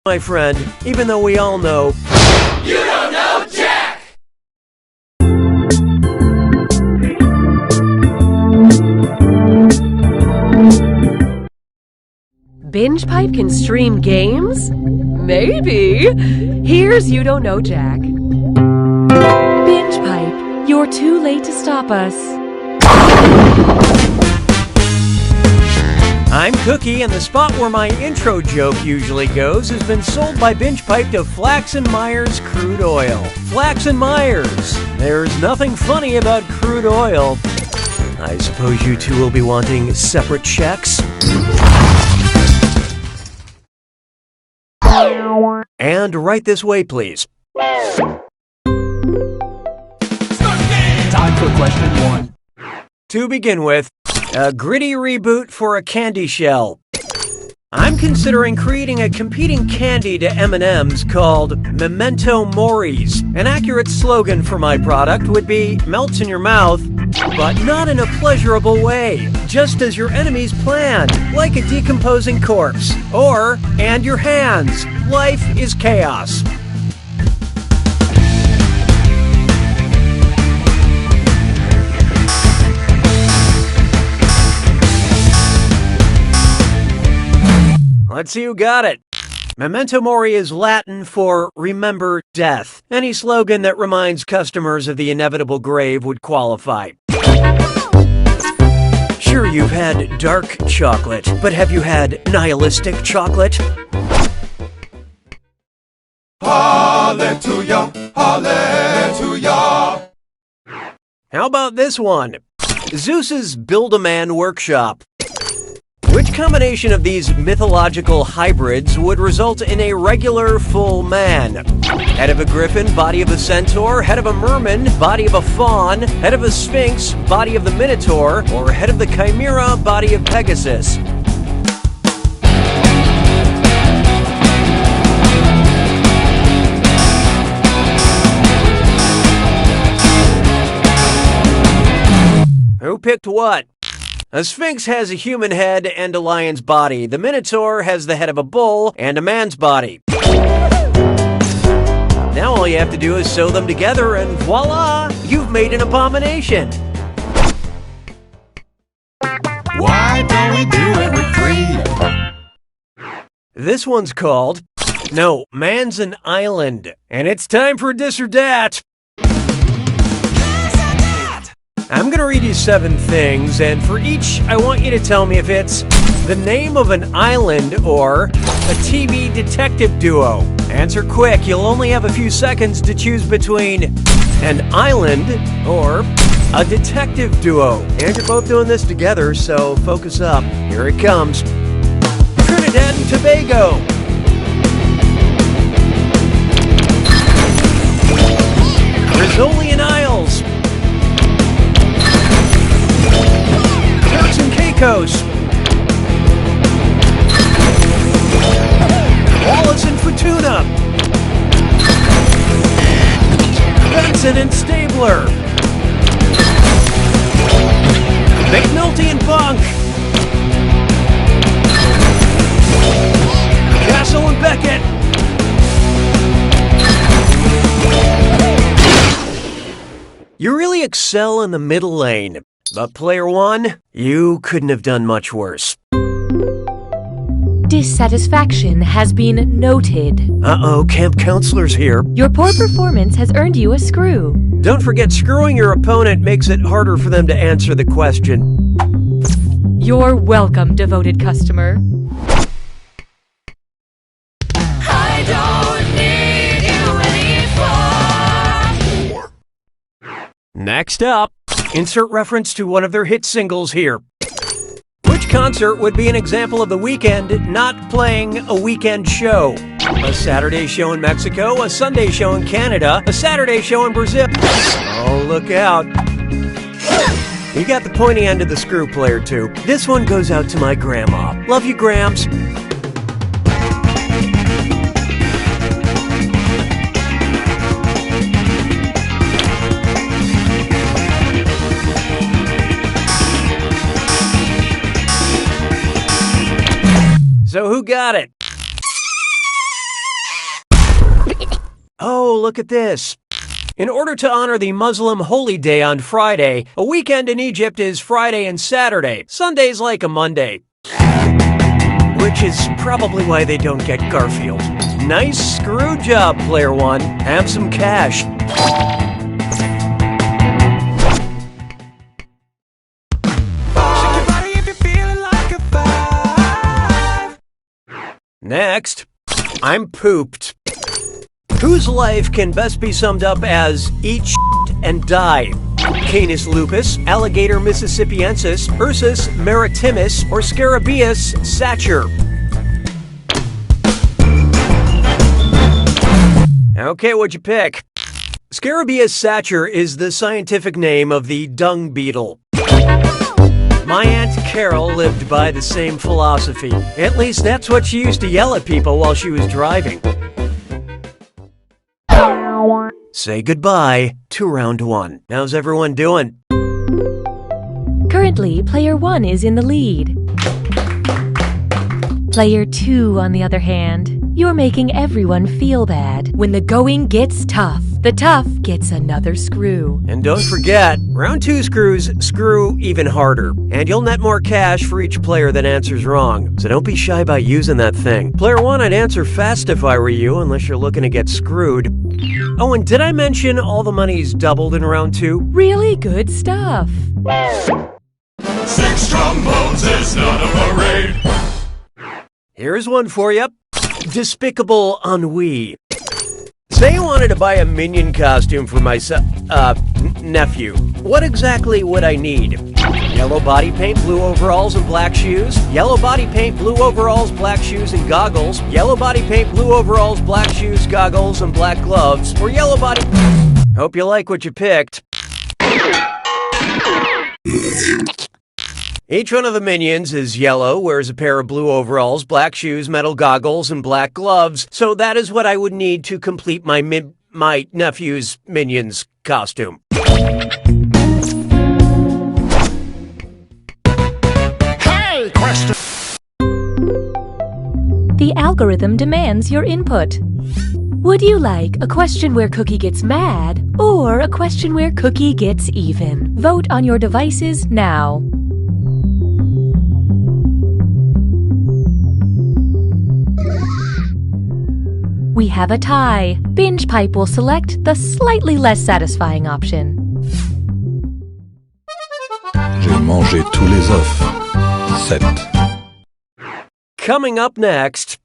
my friend, even though we all know... You don't know Jack! Binge Pipe can stream games? Maybe. Here's You Don't Know Jack. Binge Pipe, you're too late to stop us. I'm Cookie, and the spot where my intro joke usually goes has been sold by Binge Pipe to Flax & Myers Crude Oil. Flax & Myers, there's nothing funny about crude oil. I suppose you two will be wanting separate checks? And right this way, please. Time for question 1. To begin with, a gritty reboot for a candy shell. I'm considering creating a competing candy to M&M's called Memento Moris. An accurate slogan for my product would be, melts in your mouth, but not in a pleasurable way, just as your enemies planned, like a decomposing corpse. Or, and your hands, life is chaos. Let's see who got it. Memento Mori is Latin for remember death. Any slogan that reminds customers of the inevitable grave would qualify. Sure, you've had dark chocolate, but have you had nihilistic chocolate? Hallelujah, hallelujah. How about this one? Zeus's Build-A-Man Workshop. Which combination of these mythological hybrids would result in a regular full man? Head of a griffin, body of a centaur, head of a merman, body of a faun, head of a sphinx, body of the minotaur, or head of the chimera, body of Pegasus? Who picked what? A sphinx has a human head and a lion's body. The minotaur has the head of a bull and a man's body. Now all you have to do is sew them together and voila, you've made an abomination. Why don't we do it with 3? This one's called, no, Man's an Island. And it's time for This or Dat. I'm gonna read you 7 things, and for each, I want you to tell me if it's the name of an island or a TV detective duo. Answer quick, you'll only have a few seconds to choose between an island or a detective duo. And you're both doing this together, so focus up. Here it comes. Trinidad and Tobago. Rizzolian Isles. Turks and Caicos. Wallis and Futuna. Benson and Stabler. McNulty and Bunk. Castle and Beckett. You really excel in the middle lane. But player 1, you couldn't have done much worse. Dissatisfaction has been noted. Uh-oh, camp counselor's here. Your poor performance has earned you a screw. Don't forget, screwing your opponent makes it harder for them to answer the question. You're welcome, devoted customer. I don't need you anymore. Next up, insert reference to one of their hit singles here. Which concert would be an example of The Weeknd not playing a weekend show? A Saturday show in Mexico, a Sunday show in Canada, a Saturday show in Brazil. Oh, look out. You got the pointy end of the screw, player 2. This one goes out to my grandma. Love you, Gramps. So who got it? Oh, look at this. In order to honor the Muslim holy day on Friday, a weekend in Egypt is Friday and Saturday. Sunday's like a Monday. Which is probably why they don't get Garfield. Nice screw job, Player One. Have some cash. Next, I'm pooped. Whose life can best be summed up as eat shit and die? Canis lupus, alligator mississippiensis, Ursus maritimus, or Scarabaeus sacer? Okay, what'd you pick? Scarabaeus sacer is the scientific name of the dung beetle. My Aunt Carol lived by the same philosophy. At least that's what she used to yell at people while she was driving. Say goodbye to round one. How's everyone doing? Currently, Player 1 is in the lead. Player 2, on the other hand, you're making everyone feel bad. When the going gets tough, the tough gets another screw. And don't forget, round 2 screws screw even harder. And you'll net more cash for each player that answers wrong. So don't be shy about using that thing. Player 1, I'd answer fast if I were you, unless you're looking to get screwed. Oh, and did I mention all the money's doubled in round 2? Really good stuff. 6 trombones is not a parade. Here's one for you. Despicable ennui. Say I wanted to buy a Minion costume for my nephew. What exactly would I need? Yellow body paint, blue overalls, and black shoes. Yellow body paint, blue overalls, black shoes, and goggles. Yellow body paint, blue overalls, black shoes, goggles, and black gloves. Or yellow body... Hope you like what you picked. Each one of the Minions is yellow, wears a pair of blue overalls, black shoes, metal goggles, and black gloves. So that is what I would need to complete my nephew's Minions costume. Hey, question. The algorithm demands your input. Would you like a question where Cookie gets mad or a question where Cookie gets even? Vote on your devices now. We have a tie. Binge Pipe will select the slightly less satisfying option. J'ai mangé tous les œufs. 7. Coming up next,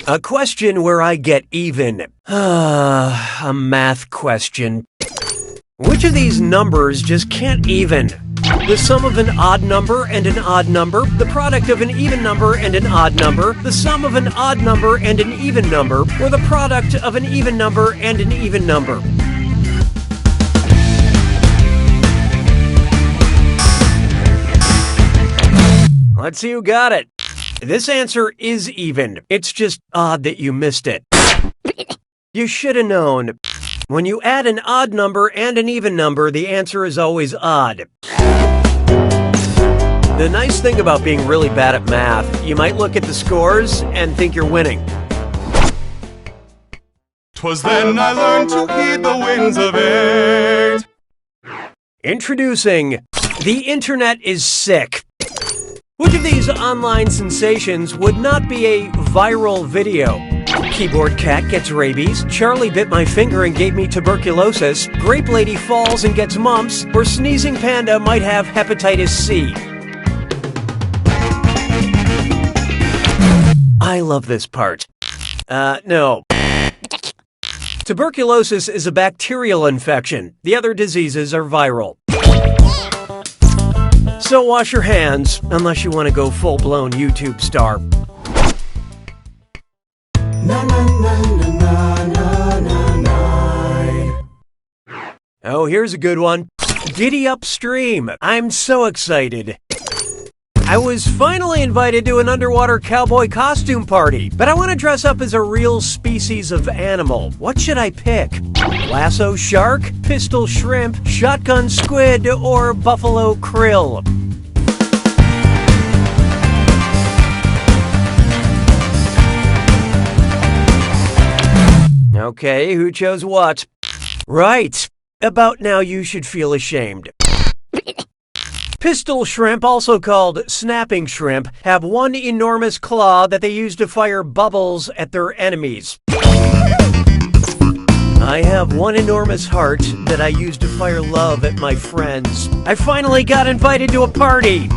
a question where I get even. A math question. Which of these numbers just can't even? The sum of an odd number and an odd number, the product of an even number and an odd number, the sum of an odd number and an even number, or the product of an even number and an even number. Let's see who got it. This answer is even. It's just odd that you missed it. You should have known. When you add an odd number and an even number, the answer is always odd. The nice thing about being really bad at math, you might look at the scores and think you're winning. 'Twas then I learned to heed the winds of 8. Introducing The Internet is Sick. Which of these online sensations would not be a viral video? Keyboard cat gets rabies, Charlie bit my finger and gave me tuberculosis, Grape Lady falls and gets mumps, or Sneezing Panda might have hepatitis C. I love this part. No. Tuberculosis is a bacterial infection. The other diseases are viral. So wash your hands, unless you want to go full-blown YouTube star. Oh, here's a good one. Giddy Upstream. I'm so excited. I was finally invited to an underwater cowboy costume party, but I want to dress up as a real species of animal. What should I pick? Lasso shark, pistol shrimp, shotgun squid, or buffalo krill? Okay, who chose what? Right. About now you should feel ashamed. Pistol shrimp, also called snapping shrimp, have one enormous claw that they use to fire bubbles at their enemies. I have one enormous heart that I use to fire love at my friends. I finally got invited to a party!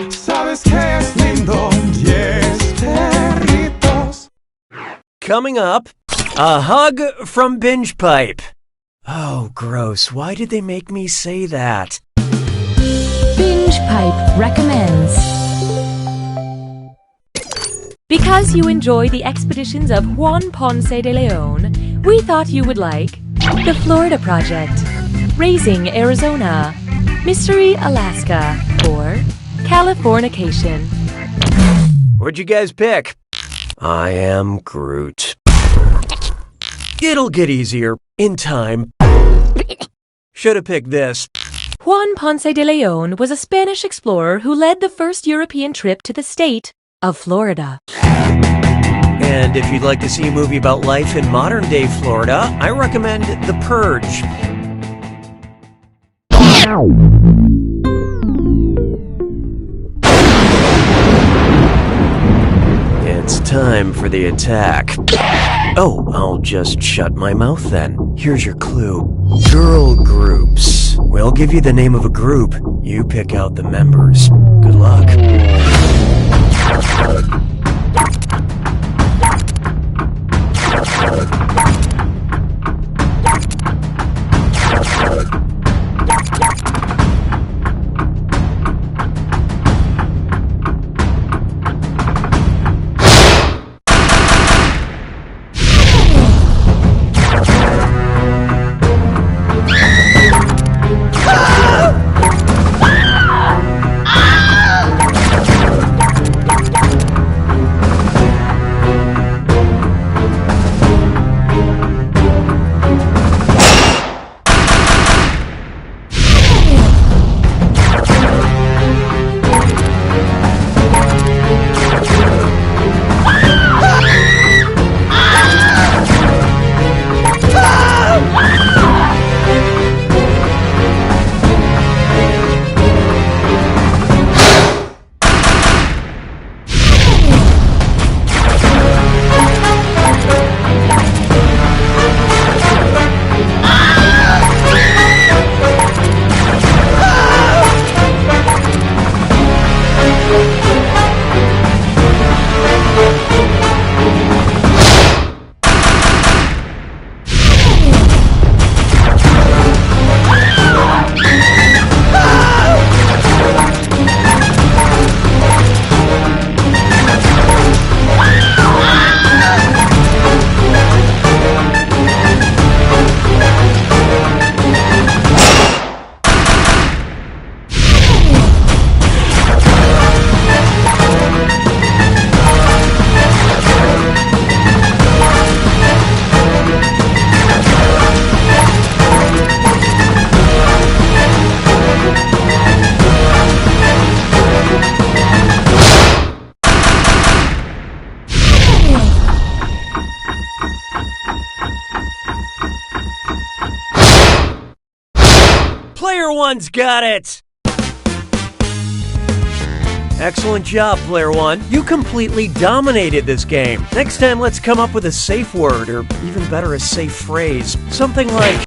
Sabes que es lindo, 10 perritos. Coming up, a hug from Binge Pipe. Oh, gross. Why did they make me say that? Binge Pipe recommends. Because you enjoy the expeditions of Juan Ponce de Leon, we thought you would like The Florida Project, Raising Arizona, Mystery Alaska, or Californication. What'd you guys pick? I am Groot. It'll get easier in time. Should have picked this. Juan Ponce de Leon was a Spanish explorer who led the first European trip to the state of Florida. And if you'd like to see a movie about life in modern-day Florida, I recommend The Purge. It's time for the attack. Oh, I'll just shut my mouth then. Here's your clue. Girl groups. We'll give you the name of a group. You pick out the members. Good luck. Player one's got it! Excellent job, Player One. You completely dominated this game. Next time, let's come up with a safe word, or even better, a safe phrase. Something like,